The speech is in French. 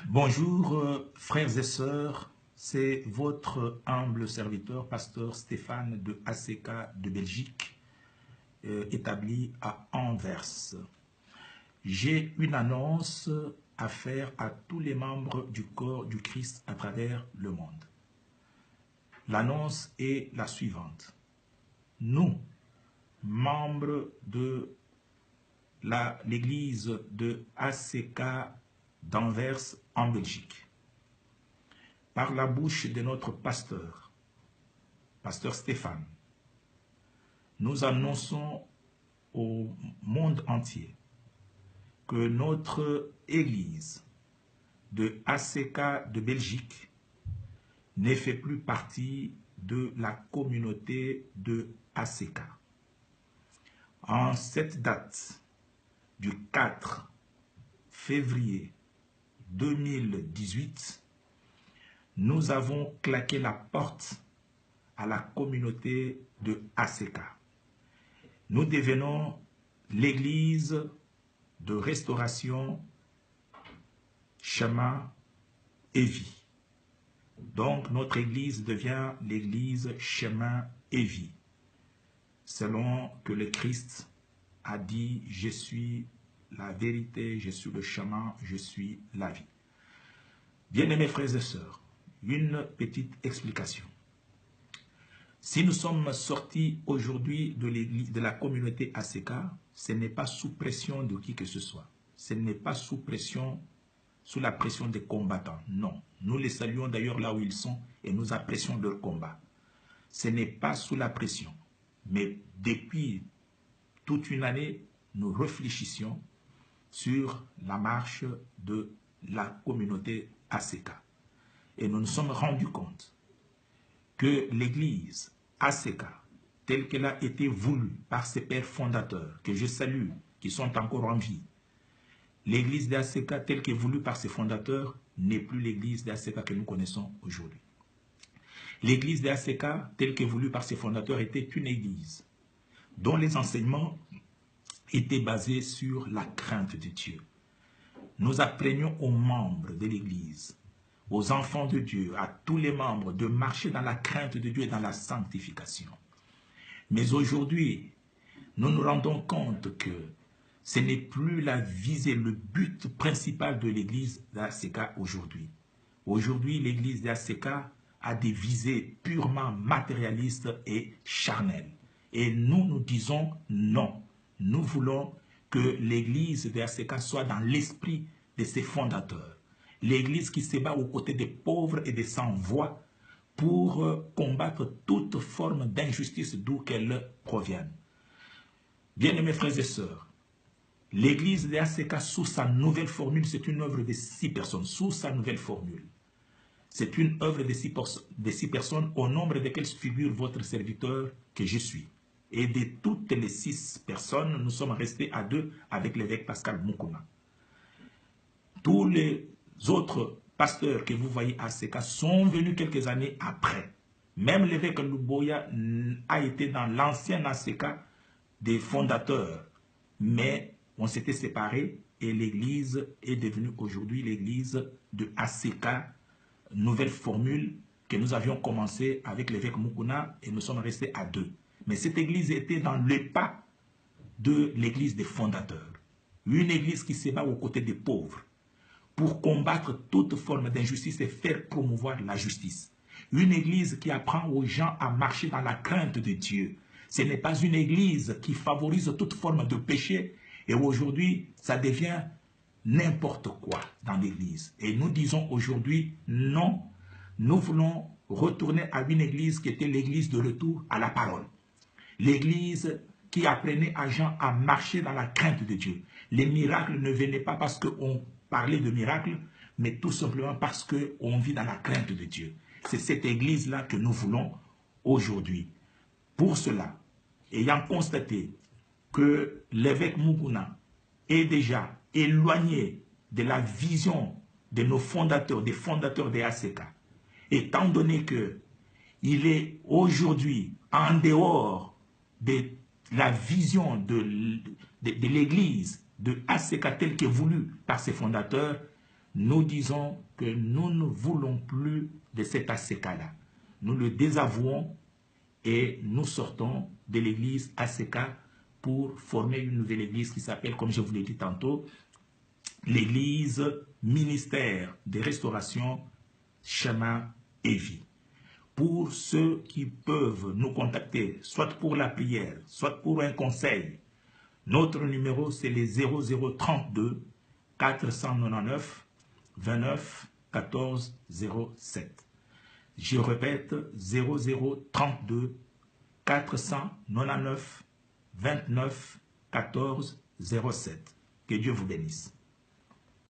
Bonjour frères et sœurs, c'est votre humble serviteur, pasteur Stéphane de ACK de Belgique, établi à Anvers. J'ai une annonce à faire à tous les membres du corps du Christ à travers le monde. L'annonce est la suivante. Nous, membres de l'église de ACK d'Anvers en Belgique, par la bouche de notre pasteur, pasteur Stéphane, nous annonçons au monde entier que notre église de ACK de Belgique ne fait plus partie de la communauté de ACK. En cette date du 4 février 2018, nous avons claqué la porte à la communauté de ACK. Nous devenons l'église de restauration, chemin et vie. Donc notre église devient l'église chemin et vie. Selon que le Christ a dit, je suis la vérité, je suis le chemin, je suis la vie. Bien-aimés frères et sœurs, une petite explication. Si nous sommes sortis aujourd'hui de la communauté ACK, ce n'est pas sous pression de qui que ce soit. Ce n'est pas sous la pression des combattants. Non. Nous les saluons d'ailleurs là où ils sont et nous apprécions leur combat. Ce n'est pas sous la pression. Mais depuis toute une année, nous réfléchissions sur la marche de la communauté ACK. Et nous nous sommes rendus compte que l'église ACK, telle qu'elle a été voulue par ses pères fondateurs, que je salue, qui sont encore en vie, l'église d'ACK, telle qu'elle est voulue par ses fondateurs, n'est plus l'église d'ACK que nous connaissons aujourd'hui. L'église d'ACK, telle qu'elle est voulue par ses fondateurs, était une église dont les enseignements étaient basés sur la crainte de Dieu. Nous apprenions aux membres de l'église, aux enfants de Dieu, à tous les membres, de marcher dans la crainte de Dieu et dans la sanctification. Mais aujourd'hui, nous nous rendons compte que ce n'est plus la visée, le but principal de l'église d'ACK aujourd'hui. Aujourd'hui, l'église d'ACK a des visées purement matérialistes et charnelles. Et nous disons non. Nous voulons que l'église d'ACK soit dans l'esprit de ses fondateurs. L'église qui se bat aux côtés des pauvres et des sans-voix pour combattre toute forme d'injustice d'où qu'elle provienne. Bien-aimés frères et sœurs, l'église d'ACK sous sa nouvelle formule, c'est une œuvre de 6 personnes, sous sa nouvelle formule. C'est une œuvre de 6 personnes au nombre desquelles figure votre serviteur que je suis. Et de toutes les 6 personnes, nous sommes restés à 2 avec l'évêque Pascal Moukouna. Tous les autres pasteurs que vous voyez à ACK sont venus quelques années après. Même l'évêque Luboya a été dans l'ancien ACK des fondateurs. Mais on s'était séparés et l'église est devenue aujourd'hui l'église de ACK, nouvelle formule que nous avions commencé avec l'évêque Moukouna et nous sommes restés à 2. Mais cette église était dans le pas de l'église des fondateurs. Une église qui se bat aux côtés des pauvres pour combattre toute forme d'injustice et faire promouvoir la justice. Une église qui apprend aux gens à marcher dans la crainte de Dieu. Ce n'est pas une église qui favorise toute forme de péché. Et aujourd'hui, ça devient n'importe quoi dans l'église. Et nous disons aujourd'hui, non, nous voulons retourner à une église qui était l'église de retour à la parole. L'église qui apprenait à gens à marcher dans la crainte de Dieu. Les miracles ne venaient pas parce qu'on parlait de miracles, mais tout simplement parce qu'on vit dans la crainte de Dieu. C'est cette église-là que nous voulons aujourd'hui. Pour cela, ayant constaté que l'évêque Moukouna est déjà éloigné de la vision de nos fondateurs, des fondateurs des ACK, étant donné qu'il est aujourd'hui en dehors de la vision de l'église de ACK telle qu'elle est voulue par ses fondateurs, nous disons que nous ne voulons plus de cet ACK-là. Nous le désavouons et nous sortons de l'église ACK pour former une nouvelle église qui s'appelle, comme je vous l'ai dit tantôt, l'église ministère de restauration, chemin et vie. Pour ceux qui peuvent nous contacter, soit pour la prière, soit pour un conseil, notre numéro c'est le 0032 499 29 14 07. Je répète, 0032 499 29 14 07. Que Dieu vous bénisse.